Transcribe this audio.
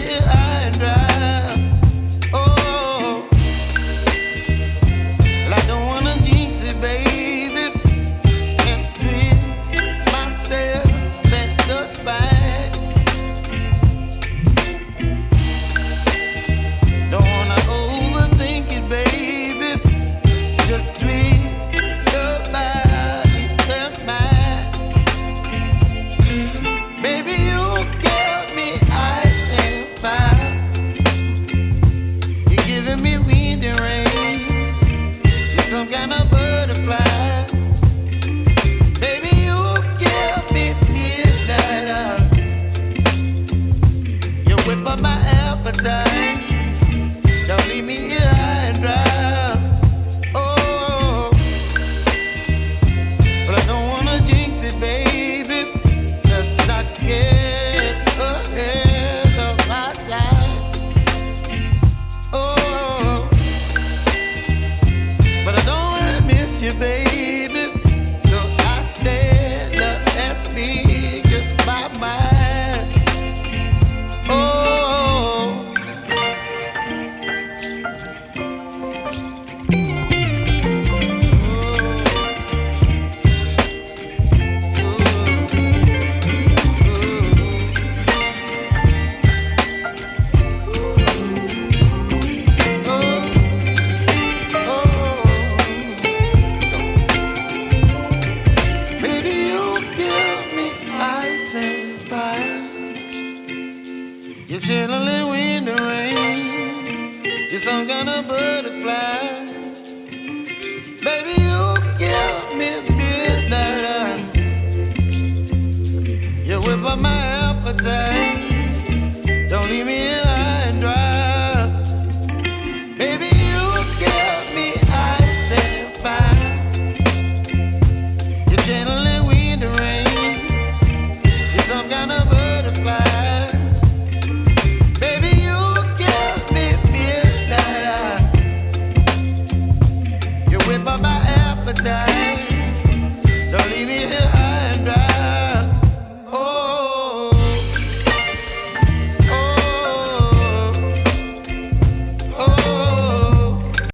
here high and dry. Oh, well, I don't wanna jinx it, baby, and twist myself at the spine. Don't wanna overthink it, baby. It's just twist your body and mine. Baby, you give me ice and fire. You're giving me wind and rain. You're some kind of butterfly. Baby, you give me midnight oil. You whip up my appetite. Don't leave me here high and dry. Oh, but I don't wanna jinx it, baby. Let's not get ahead of my time. Oh, but I don't wanna miss you, baby. So I stand up and speak my mind. Oh. Baby, you give me ice and fire. You're chilling wind and rain. You're some kind of butterfly. Baby, you give me midnight oil. You whip up my appetite. Don't leave me